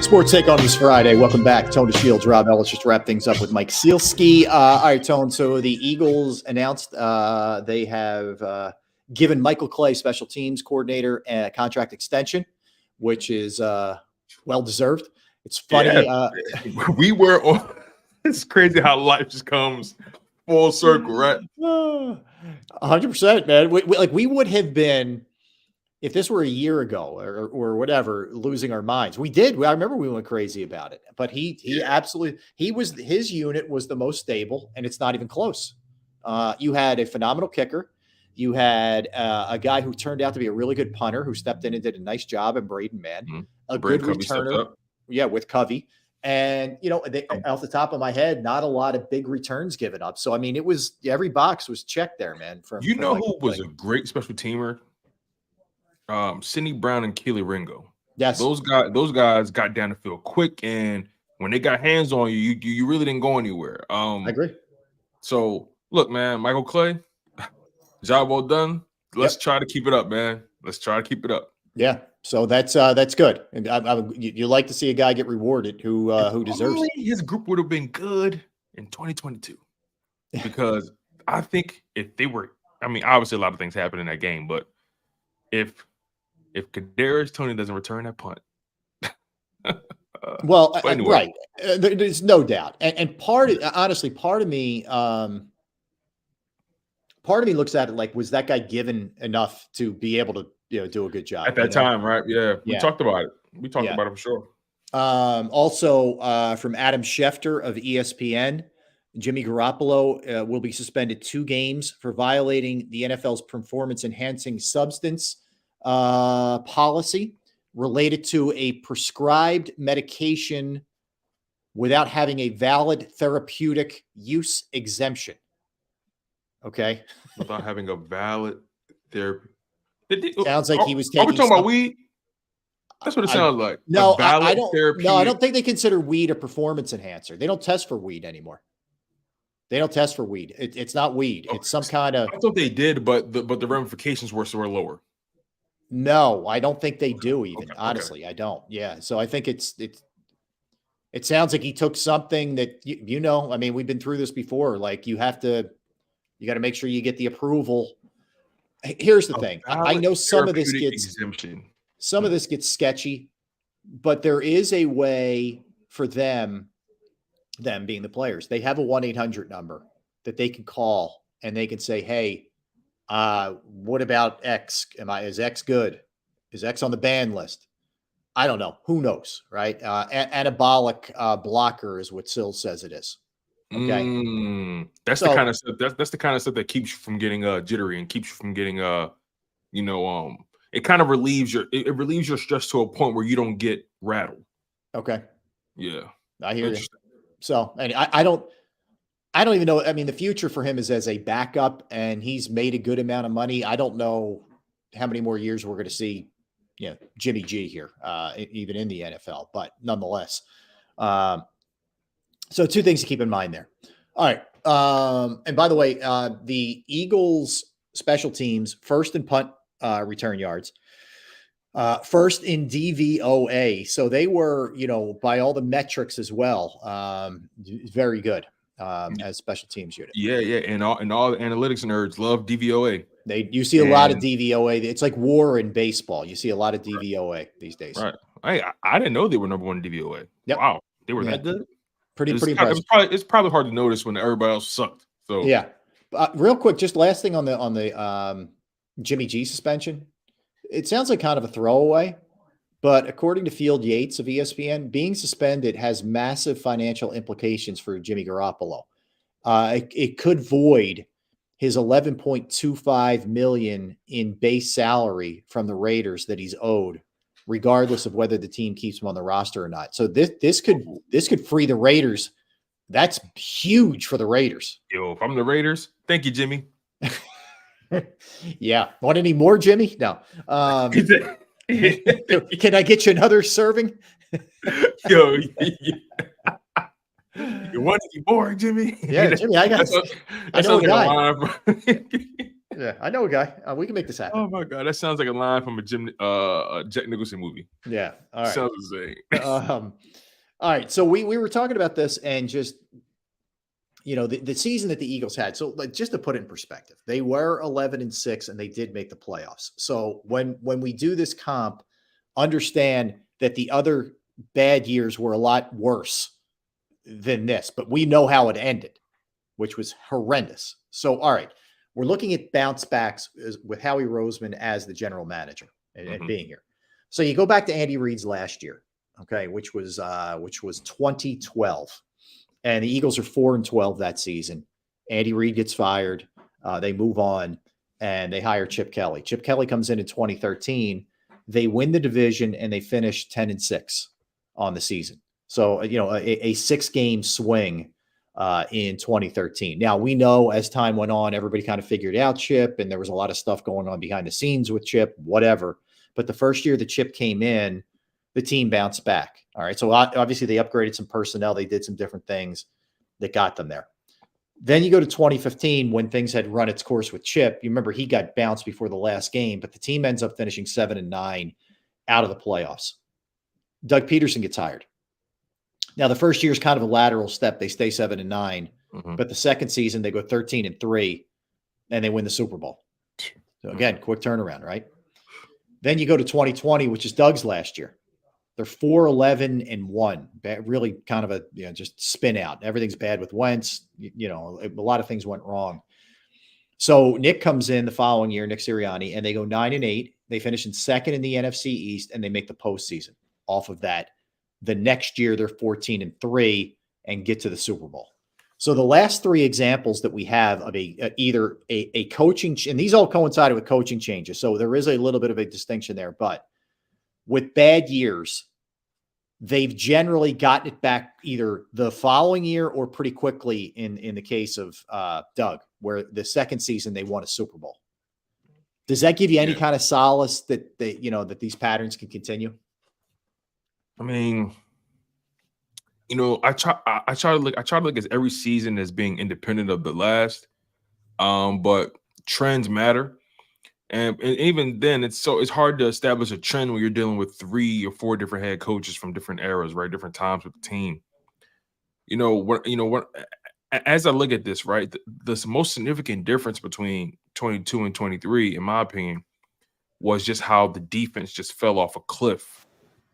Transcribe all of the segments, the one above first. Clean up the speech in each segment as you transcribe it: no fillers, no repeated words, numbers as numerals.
Sports Take on this Friday. Welcome back. Tone Shields, Rob Ellis, just wrap things up with Mike Sealski. All right, Tone. So the Eagles announced they have given Michael Clay, special teams coordinator, a contract extension, which is well-deserved. It's funny. Yeah, we were on. It's crazy how life just comes full circle, right? 100%, man. We would have been, if this were a year ago or whatever, losing our minds. We did. I remember we went crazy about it. But he absolutely, his unit was the most stable, and it's not even close. You had a phenomenal kicker. You had a guy who turned out to be a really good punter who stepped in and did a nice job, and Braden Mann, a good returner. Yeah, with Covey. And, off the top of my head, not a lot of big returns given up. So, I mean, it was every box was checked there, man. Who was a great special teamer? Sidney Brown and Keely Ringo. Yes. Those guys got down the field quick, and when they got hands on you, you really didn't go anywhere. I agree. So, look, man, Michael Clay, job well done. Let's try to keep it up, man. Let's try to keep it up. Yeah. So that's good. And you like to see a guy get rewarded who deserves it. His group would have been good in 2022 because I think if they were, I mean, obviously a lot of things happened in that game, but if Kadarius Toney doesn't return that punt, well, anyway. Right, there's no doubt, and part of me looks at it like, was that guy given enough to be able to do a good job at that time, right? Yeah, we talked about it. We talked about it for sure. Also, from Adam Schefter of ESPN, Jimmy Garoppolo will be suspended 2 games for violating the NFL's performance-enhancing substance policy related to a prescribed medication without having a valid therapeutic use exemption. Okay. Without having a valid therapy. Sounds like he was taking. Are we talking about weed? That's what it sounds like. No, I don't. No, I don't think they consider weed a performance enhancer. They don't test for weed anymore. They don't test for weed. It's not weed. It's some kind of. I thought they did, but the ramifications were lower. No, I don't think they do. Even honestly, I don't. Yeah, so I think it sounds like he took something that I mean, we've been through this before. Like you got to make sure you get the approval. Here's the thing. I know some of this gets sketchy, but there is a way for them being the players. They have a 1-800 number that they can call and they can say, hey, what about X? Is X good? Is X on the ban list? I don't know. Who knows, right? Anabolic blocker is what Sill says it is. Okay. That's the kind of stuff. That's the kind of stuff that keeps you from getting jittery and keeps you from getting it kind of relieves your stress to a point where you don't get rattled. Okay. Yeah. I hear you. So, and I don't even know. I mean, the future for him is as a backup, and he's made a good amount of money. I don't know how many more years we're going to see, Jimmy G here, even in the NFL, but nonetheless. So 2 things to keep in mind there. All right. And by the way, the Eagles special teams, first in punt return yards, first in DVOA. So they were, by all the metrics as well, very good as special teams unit. Yeah. And all the analytics nerds love DVOA. You see a lot of DVOA. It's like war in baseball. You see a lot of DVOA these days. Right. I didn't know they were number 1 in DVOA. Yep. Wow. They were that good? Pretty impressive. It's probably hard to notice when everybody else sucked. So yeah, real quick, just last thing on the Jimmy G suspension. It sounds like kind of a throwaway, but according to Field Yates of ESPN, being suspended has massive financial implications for Jimmy Garoppolo. It could void his $11.25 million in base salary from the Raiders that he's owed, regardless of whether the team keeps him on the roster or not. So this could free the Raiders. That's huge for the Raiders. Yo, if I'm the Raiders, thank you, Jimmy. Yeah. Want any more, Jimmy? No. Can I get you another serving? Yo, you want any more, Jimmy? Yeah, Jimmy, I know a guy. Yeah, I know a guy. We can make this happen. Oh my god, that sounds like a line from a Jack Nicholson movie. Yeah. All right. Sounds insane. All right. So we were talking about this and just, the season that the Eagles had. So just to put it in perspective, they were 11-6 and they did make the playoffs. So when we do this comp, understand that the other bad years were a lot worse than this, but we know how it ended, which was horrendous. So, all right, we're looking at bounce backs with Howie Roseman as the general manager and being here. So you go back to Andy Reid's last year, okay, which was 2012. And the Eagles are 4-12 that season. Andy Reid gets fired. They move on and they hire Chip Kelly. Chip Kelly comes in 2013. They win the division and they finish 10-6 on the season. So, a 6-game swing in 2013. Now, we know as time went on, everybody kind of figured out Chip, and there was a lot of stuff going on behind the scenes with Chip, whatever. But the first year that Chip came in, the team bounced back. All right. So obviously they upgraded some personnel. They did some different things that got them there. Then you go to 2015 when things had run its course with Chip. You remember he got bounced before the last game, but the team ends up finishing 7-9 out of the playoffs. Doug Peterson gets hired. Now the first year is kind of a lateral step. They stay 7-9, but the second season they go 13-3 and they win the Super Bowl. So again, quick turnaround, right? Then you go to 2020, which is Doug's last year. They're 4-11-1. Really kind of a just spin out. Everything's bad with Wentz. A lot of things went wrong. So Nick comes in the following year, Nick Sirianni, and they go 9-8. They finish in second in the NFC East, and they make the postseason off of that. The next year, they're 14-3 and get to the Super Bowl. So the last three examples that we have of either a coaching, and these all coincided with coaching changes. So there is a little bit of a distinction there, but with bad years, they've generally gotten it back either the following year or pretty quickly in the case of Doug, where the second season they won a Super Bowl. Does that give you any kind of solace that that these patterns can continue? I mean, I try to look at every season as being independent of the last. But trends matter. And even then, it's hard to establish a trend when you're dealing with 3 or 4 different head coaches from different eras, right? Different times with the team. As I look at this, right, the most significant difference between 22 and 23, in my opinion, was just how the defense just fell off a cliff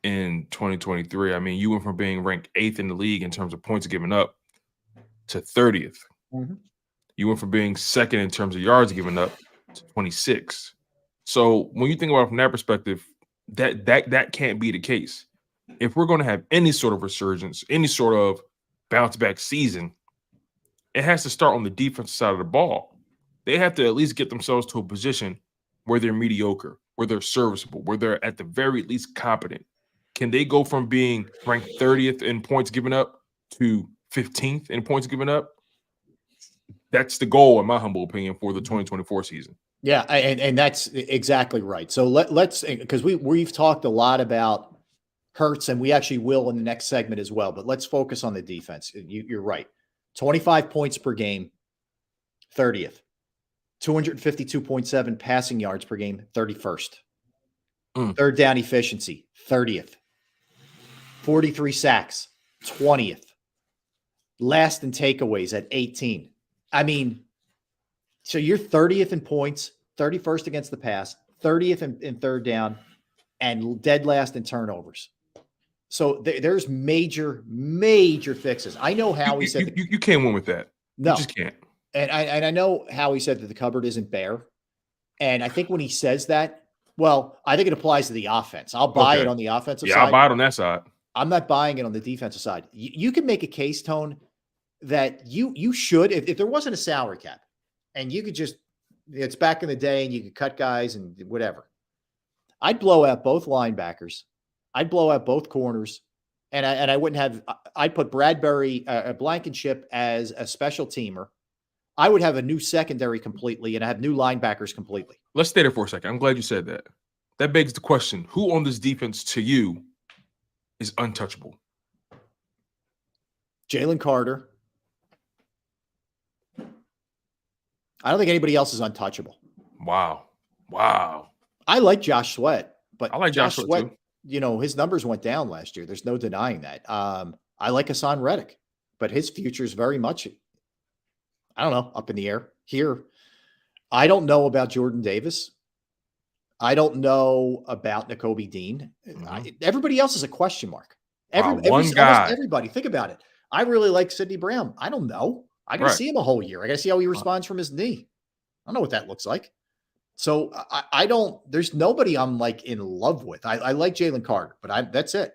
in 2023. I mean, you went from being ranked 8th in the league in terms of points given up to 30th. You went from being 2nd in terms of yards given up to 26. So when you think about it from that perspective, that can't be the case. If we're going to have any sort of resurgence, any sort of bounce back season, it has to start on the defensive side of the ball. They have to at least get themselves to a position where they're mediocre, where they're serviceable, where they're at the very least competent. Can they go from being ranked 30th in points given up to 15th in points given up? That's the goal, in my humble opinion, for the 2024 season. Yeah, and that's exactly right. So let's, because we've talked a lot about Hurts, and we actually will in the next segment as well. But let's focus on the defense. You're right. 25 points per game, 30th. 252.7 passing yards per game, 31st. Third down efficiency, 30th. 43 sacks, 20th. Last in takeaways at 18. I mean, so you're 30th in points, 31st against the pass, 30th in third down, and dead last in turnovers. So there's major fixes. I know Howie said you can't win with that. No, you just can't. And I know Howie said that the cupboard isn't bare. And I think when he says that, well, I think it applies to the offense. I'll buy it on the offensive side. Yeah, I'll buy it on that side. I'm not buying it on the defensive side. You can make a case, Tone, that you should, if there wasn't a salary cap and you could just, it's back in the day and you could cut guys and whatever. I'd blow out both linebackers. I'd blow out both corners. And I wouldn't have, I'd put Bradbury, Blankenship as a special teamer. I would have a new secondary completely and I have new linebackers completely. Let's stay there for a second. I'm glad you said that. That begs the question, who on this defense to you is untouchable? Jalen Carter. I don't think anybody else is untouchable. Wow. Wow. I like Josh Sweat, but I like Josh Josh Sweat, too. his numbers went down last year. There's no denying that. I like Hassan Reddick, but his future is very much, I don't know, up in the air here. I don't know about Jordan Davis. I don't know about Nakobe Dean. Everybody else is a question mark. Wow, Almost guy. everybody. Think about it. I really like Sidney Brown. I don't know. I got to see him a whole year. I got to see how he responds from his knee. I don't know what that looks like. So I don't. There's nobody I'm like in love with. I like Jalen Carter, but that's it.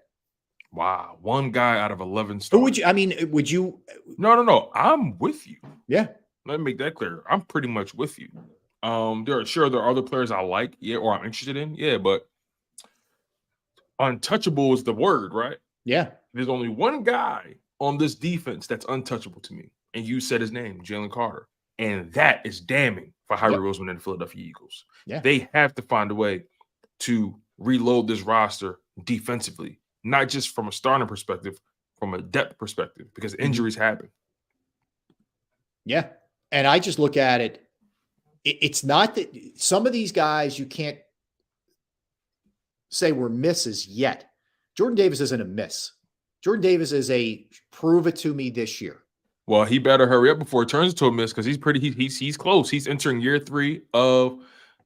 Wow, one guy out of 11 stars. Who would you? I mean, would you? No. I'm with you. Yeah. Let me make that clear. I'm pretty much with you. There are other players I like, yeah, or I'm interested in, yeah, but untouchable is the word, right? Yeah. There's only one guy on this defense that's untouchable to me, and you said his name, Jalen Carter, and that is damning for Howie Roseman and the Philadelphia Eagles. Yeah. They have to find a way to reload this roster defensively, not just from a starting perspective, from a depth perspective, because injuries happen. Yeah. And I just look at it. It's not that some of these guys you can't say were misses yet. Jordan Davis isn't a miss. Jordan Davis is a prove it to me this year. Well, he better hurry up before it turns into a miss because he's close. He's entering year 3 of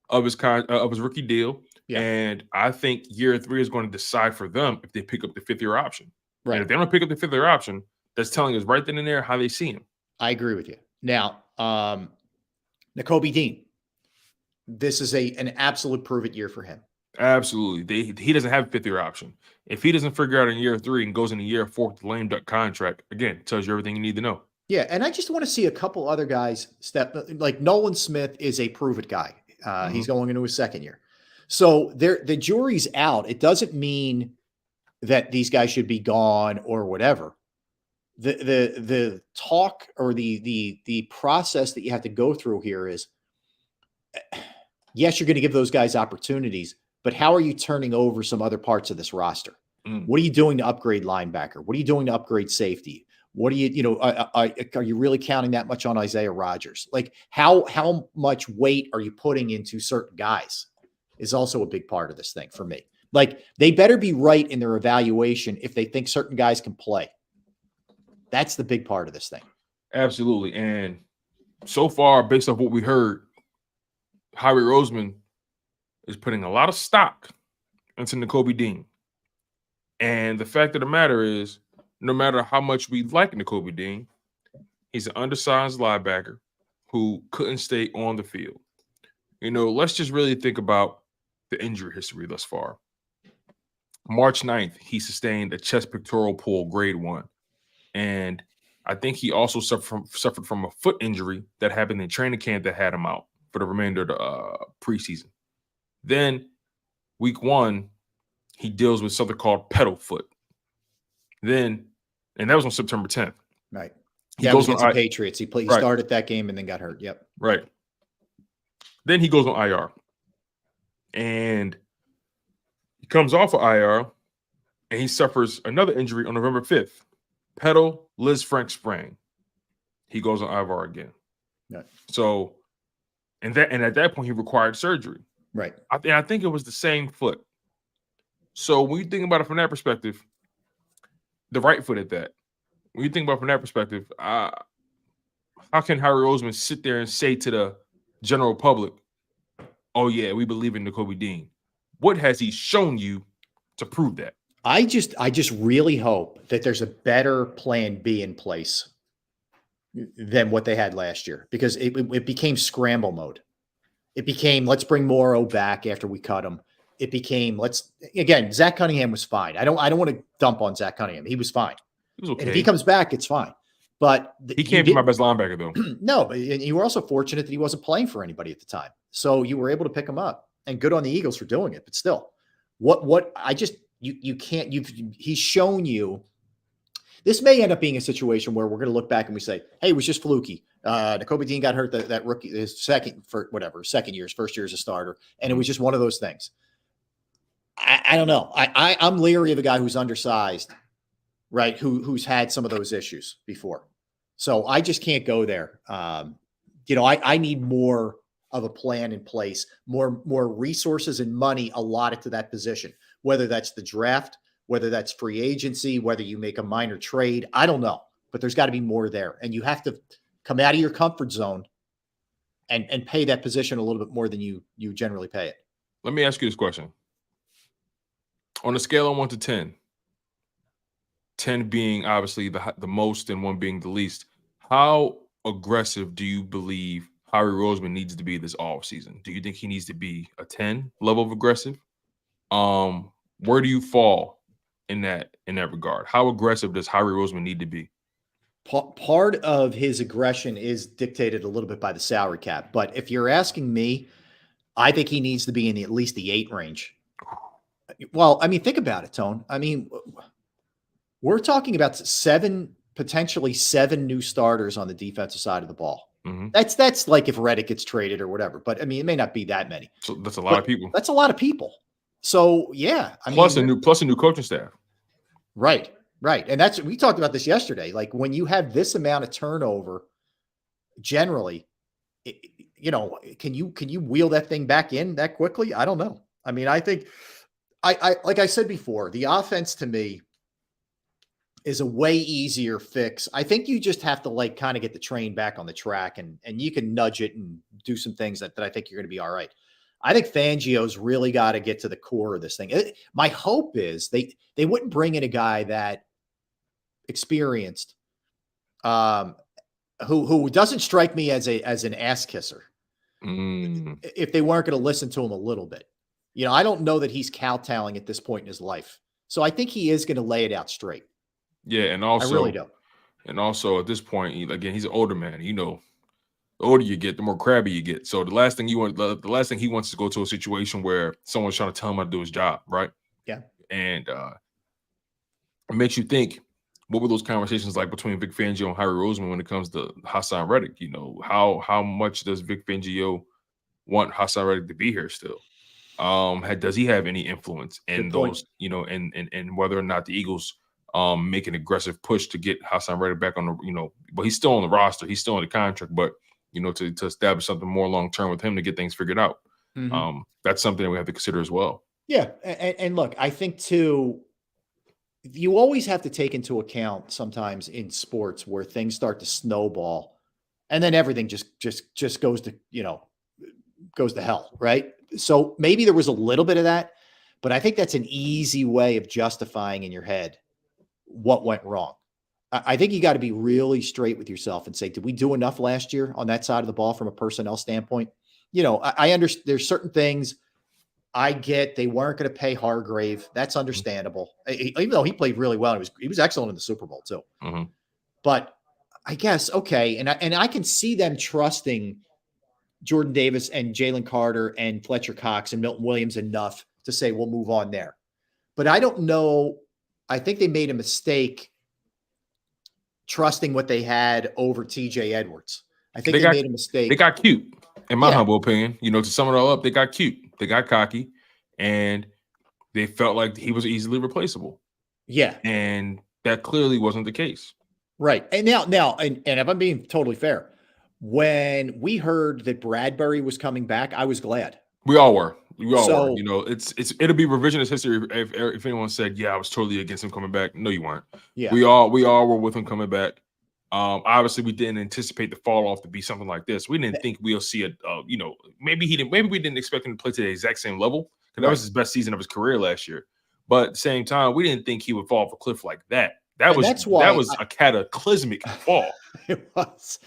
his rookie deal. Yeah. And I think year 3 is going to decide for them if they pick up the 5th-year option. Right. And if they don't pick up the 5th-year option, that's telling us right then and there how they see him. I agree with you. Now, Nakobe Dean, this is an absolute prove it year for him. Absolutely. He doesn't have a 5th-year option. If he doesn't figure out in year 3 and goes into year 4 with the lame duck contract, again, tells you everything you need to know. Yeah, and I just want to see a couple other guys step, like Nolan Smith is a prove it guy. He's going into his 2nd year. So the jury's out. It doesn't mean that these guys should be gone or whatever. The talk or the process that you have to go through here is, yes, you're going to give those guys opportunities, but how are you turning over some other parts of this roster? What are you doing to upgrade linebacker? What are you doing to upgrade safety? What are are you really counting that much on Isaiah Rodgers? Like how much weight are you putting into certain guys is also a big part of this thing for me. Like they better be right in their evaluation if they think certain guys can play. That's the big part of this thing. Absolutely. And so far, based off what we heard, Howie Roseman is putting a lot of stock into Nakobe Dean. And the fact of the matter is, no matter how much we like Nakobe Dean, he's an undersized linebacker who couldn't stay on the field. Let's just really think about the injury history thus far. March 9th, he sustained a chest pectoral pull grade 1. And I think he also suffered from a foot injury that happened in training camp that had him out for the remainder of the preseason. Then week 1, he deals with something called pedal foot. And that was on September 10th. Right. He goes against the Patriots. He started that game and then got hurt. Yep. Right. Then he goes on IR. And he comes off of IR and he suffers another injury on November 5th. Pedal Liz Frank sprain. He goes on IR again. Right. So, and at that point he required surgery. Right. I think it was the same foot. So when you think about it from that perspective, the right foot at that. When you think about it from that perspective, how can Howie Roseman sit there and say to the general public, "Oh yeah, we believe in Nakobe Dean"? What has he shown you to prove that? I just really hope that there's a better plan B in place than what they had last year, because it became scramble mode. It became, let's bring Morrow back after we cut him. It became, Zach Cunningham was fine. I don't want to dump on Zach Cunningham. He was fine. He was okay. And if he comes back, it's fine. But he can't be my best linebacker though. No, but you were also fortunate that he wasn't playing for anybody at the time. So you were able to pick him up, and good on the Eagles for doing it. But still, he's shown you. This may end up being a situation where we're going to look back and we say, hey, it was just fluky. Nakobe Dean got hurt that rookie, his second year, his first year as a starter. And it was just one of those things. I don't know. I'm leery of a guy who's undersized, right? Who's had some of those issues before. So I just can't go there. I need more of a plan in place, more resources and money allotted to that position, whether that's the draft, whether that's free agency, whether you make a minor trade. I don't know, but there's got to be more there. And you have to come out of your comfort zone and pay that position a little bit more than you generally pay it. Let me ask you this question. On a scale of 1 to 10, 10 being obviously the most and 1 being the least, how aggressive do you believe Howie Roseman needs to be this offseason? Do you think he needs to be a 10 level of aggressive? Where do you fall in that regard? How aggressive does Howie Roseman need to be? Part of his aggression is dictated a little bit by the salary cap. But if you're asking me, I think he needs to be in at least the 8 range. Well, I mean, think about it, Tone. I mean, we're talking about potentially 7 new starters on the defensive side of the ball. Mm-hmm. That's like if Reddick gets traded or whatever. But I mean, it may not be that many. So that's a lot of people. That's a lot of people. So yeah, plus a new coaching staff. Right. And we talked about this yesterday. Like when you have this amount of turnover, generally, can you wheel that thing back in that quickly? I don't know. I mean, I think I like I said before, the offense to me is a way easier fix. I think you just have to like kind of get the train back on the track and you can nudge it and do some things that I think you're going to be all right. I think Fangio's really got to get to the core of this thing. My hope is they wouldn't bring in a guy that experienced, who doesn't strike me as an ass kisser. If they weren't going to listen to him a little bit, I don't know that he's kowtowing at this point in his life. So I think he is going to lay it out straight. Yeah, and also I really don't. And also at this point, again, he's an older man. The older you get, the more crabby you get. So the last thing he wants is to go to a situation where someone's trying to tell him how to do his job, right? Yeah. And it makes you think, what were those conversations like between Vic Fangio and Howie Roseman when it comes to Hassan Reddick? How much does Vic Fangio want Hassan Reddick to be here still? Does he have any influence in those, and whether or not the Eagles make an aggressive push to get Hassan Reddick back on the, but he's still on the roster, he's still in the contract, but to establish something more long term with him to get things figured out. Mm-hmm. That's something that we have to consider as well. Yeah, and look, I think too, you always have to take into account sometimes in sports where things start to snowball, and then everything just goes to hell, right? So maybe there was a little bit of that, but I think that's an easy way of justifying in your head what went wrong. I think you got to be really straight with yourself and say, did we do enough last year on that side of the ball from a personnel standpoint? I understand there's certain things I get. They weren't going to pay Hargrave. That's understandable. Even though he played really well, he was excellent in the Super Bowl too. Mm-hmm. But I guess, okay. And I can see them trusting Jordan Davis and Jalen Carter and Fletcher Cox and Milton Williams enough to say, we'll move on there. But I don't know. I think they made a mistake trusting what they had over TJ Edwards. I think they made a mistake. They got cute, in my humble opinion. To sum it all up, they got cute. They got cocky, and they felt like he was easily replaceable. Yeah. And that clearly wasn't the case. Right. And now, and if I'm being totally fair, when we heard that Bradbury was coming back, I was glad. We all were. It'll be revisionist history if anyone said, yeah, I was totally against him coming back. No, you weren't. Yeah. We all were with him coming back. Obviously we didn't anticipate the fall off to be something like this. We didn't think we'll see it. Maybe we didn't expect him to play to the exact same level, because that was his best season of his career last year. But at the same time, we didn't think he would fall off a cliff like that. That was a cataclysmic fall. It was.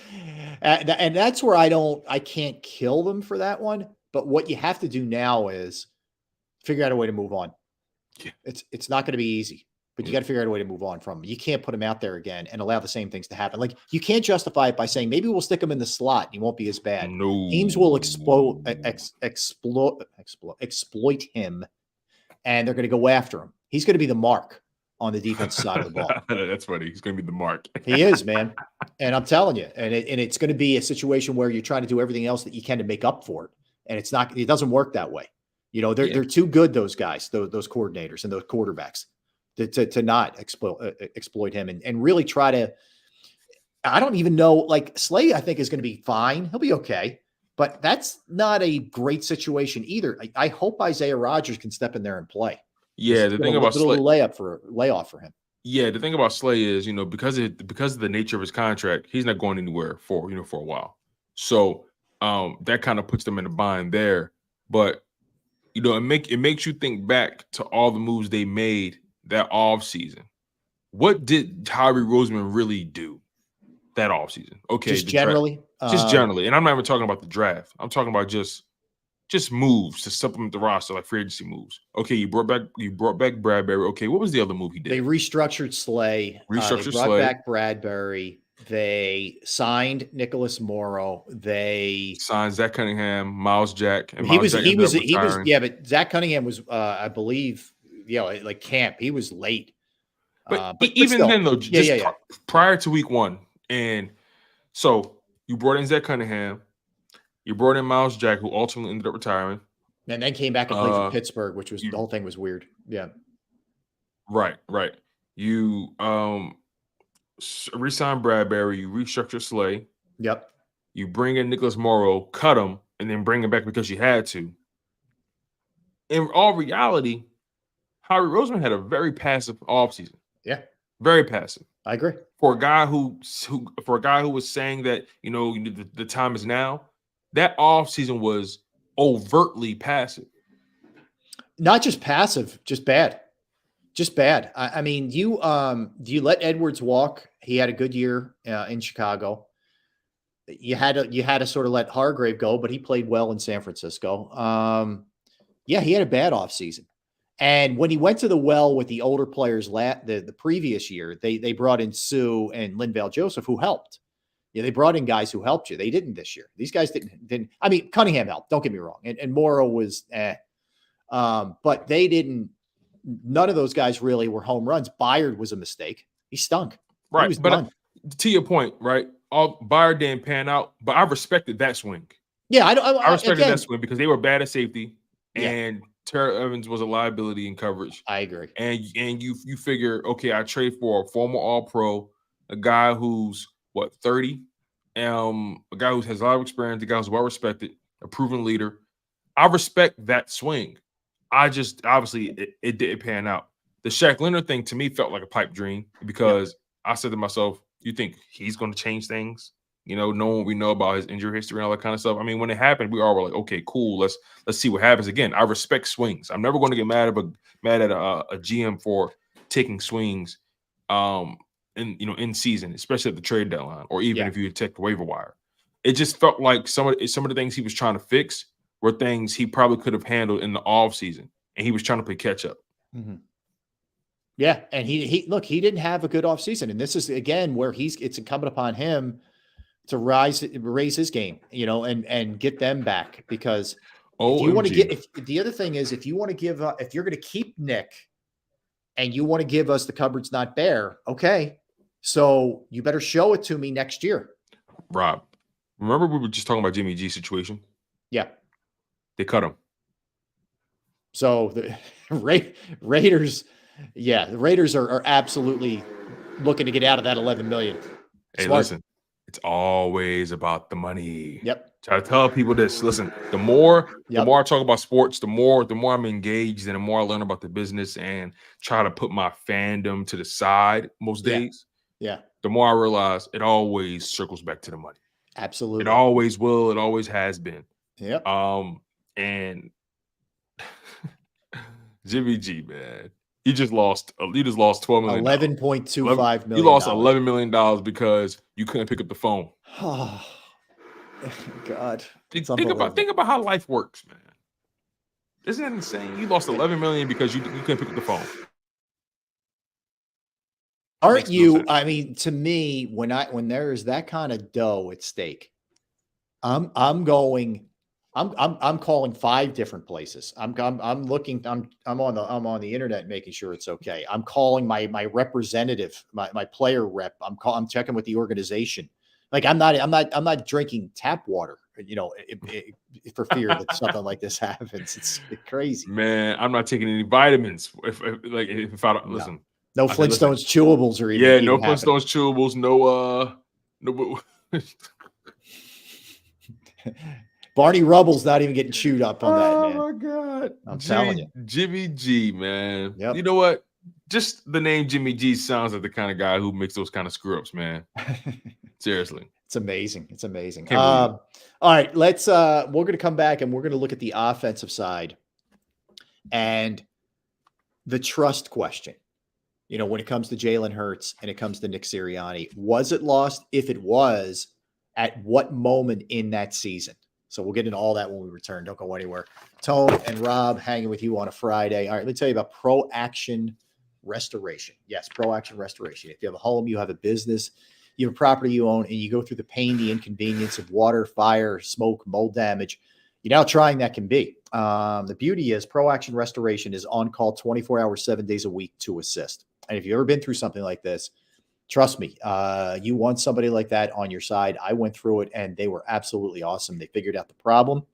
And that's where I can't kill them for that one. But what you have to do now is figure out a way to move on. Yeah. It's not going to be easy, but you got to figure out a way to move on from him. You can't put him out there again and allow the same things to happen. Like, you can't justify it by saying, maybe we'll stick him in the slot and he won't be as bad. No. Teams will exploit him, and they're going to go after him. He's going to be the mark on the defensive side of the ball. That's funny. He's going to be the mark. He is, man. And I'm telling you, and it's going to be a situation where you're trying to do everything else that you can to make up for it. And it doesn't work that way. They're too good, those guys, those coordinators and those quarterbacks to not exploit him and really try to, I don't even know, like Slay, I think is going to be fine. He'll be okay. but that's not a great situation either. I hope Isaiah Rodgers can step in there and play. Yeah, the thing about Slay, layoff for him. yeah, the thing about Slay is, because of the nature of his contract, he's not going anywhere for a while. So that kind of puts them in a bind there. But it makes you think back to all the moves they made that offseason. What did Howie Roseman really do that offseason? Okay, just generally, and I'm not even talking about the draft. I'm talking about just moves to supplement the roster, like free agency moves. Okay, you brought back Bradbury. Okay, what was the other move he did? They restructured Slay. They brought back Bradbury. They signed Nicholas Morrow. They signed Zach Cunningham, Miles Jack, and he was yeah, but Zach Cunningham was I believe like camp. He was late. But even still, then though, prior to week 1, and so you brought in Zach Cunningham, you brought in Miles Jack, who ultimately ended up retiring, and then came back and played for Pittsburgh, which was the whole thing was weird. Yeah, right. You re-sign Bradbury, you restructure Slay. Yep. You bring in Nicholas Morrow, cut him, and then bring him back because you had to. In all reality, Howie Roseman had a very passive offseason. Yeah. Very passive. I agree. For a guy who was saying that, the time is now, that offseason was overtly passive. Not just passive, just bad. Just bad. I mean, do you let Edwards walk? He had a good year in Chicago. You had to sort of let Hargrave go, but he played well in San Francisco. Yeah, he had a bad offseason. And when he went to the well with the older players the previous year, they brought in Sue and Linval Joseph, who helped. Yeah, they brought in guys who helped you. They didn't this year. These guys didn't. I mean, Cunningham helped. Don't get me wrong. And Morrow was but they didn't. None of those guys really were home runs. Byard was a mistake. He stunk. Right. He was but done. To your point, right? Byard didn't pan out, but I respected that swing. Yeah, I respected that swing because they were bad at safety, yeah. And Terrell Evans was a liability in coverage. I agree. And you figure, okay, I trade for a former All-Pro, a guy who's 30, a guy who has a lot of experience, a guy who's well respected, a proven leader. I respect that swing. I just obviously it didn't pan out. The Shaq Leonard thing to me felt like a pipe dream because I said to myself, "You think he's going to change things?" Knowing what we know about his injury history and all that kind of stuff. I mean, when it happened, we all were like, "Okay, cool. Let's see what happens." Again, I respect swings. I'm never going to get mad at a GM for taking swings, in season, especially at the trade deadline, or even if you take the waiver wire. It just felt like some of the things he was trying to fix were things he probably could have handled in the off season, and he was trying to play catch up. Mm-hmm. Yeah, and he didn't have a good offseason, and this is again where it's incumbent upon him to raise his game, and get them back, because if you want to get the other thing is if you want to give if you're going to keep Nick and you want to give us the cupboard's not bare, okay, so you better show it to me next year. Rob, remember we were just talking about Jimmy G's situation? Yeah. They cut him. So the Raiders, the Raiders are absolutely looking to get out of that $11 million. Hey, listen, it's always about the money. Yep. Try to tell people this. Listen, the more I talk about sports, the more I'm engaged and the more I learn about the business and try to put my fandom to the side most days. Yeah. The more I realize it always circles back to the money. Absolutely. It always will. It always has been. Yep. And Jimmy G, man, you just lost $12 million. $11.25 million. You lost $11 million because you couldn't pick up the phone. Oh, God. Think about how life works, man. Isn't that insane? You lost $11 million because you couldn't pick up the phone. Aren't you? I mean, to me, when there is that kind of dough at stake, I'm calling 5 different places. I'm looking. I'm on the internet making sure it's okay. I'm calling my representative, my player rep. I'm checking with the organization. Like I'm not drinking tap water, for fear that something like this happens. It's crazy, man. I'm not taking any vitamins. If I don't listen. No Flintstones chewables or even. No Flintstones chewables. No. Barney Rubble's not even getting chewed up on that, man. Oh my God. I'm telling you. Jimmy G, man. Yep. You know what? Just the name Jimmy G sounds like the kind of guy who makes those kind of screw ups, man. Seriously. It's amazing. It's amazing. Can't believe it. All right, we're going to come back and we're going to look at the offensive side and the trust question. You know, when it comes to Jalen Hurts and it comes to Nick Sirianni, was it lost? If it was, at what moment in that season? So we'll get into all that when we return. Don't go anywhere. Tone and Rob hanging with you on a Friday. All right, let me tell you about Pro Action Restoration. Yes, Pro Action Restoration. If you have a home, you have a business, you have a property you own, and you go through the pain, the inconvenience of water, fire, smoke, mold damage, you know how trying that can be. The beauty is Pro Action Restoration is on call 24 hours, 7 days a week to assist. And if you've ever been through something like this, trust me, you want somebody like that on your side. I went through it and they were absolutely awesome. They figured out the problem.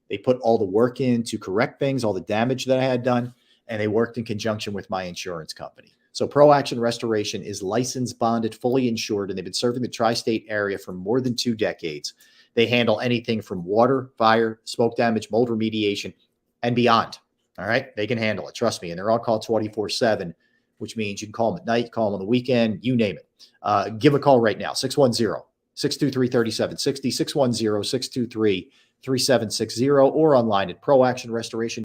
They put all the work in to correct things, all the damage that I had done, and they worked in conjunction with my insurance company. So Pro Action Restoration is licensed, bonded, fully insured, and they've been serving the tri-state area for more than 2 decades. They handle anything from water, fire, smoke damage, mold remediation, and beyond. All right. They can handle it. Trust me. And they're on call 24/7, which means you can call them at night, call them on the weekend, you name it. Give a call right now, 610-623-3760, 610-623-3760, or online at proactionrestoration.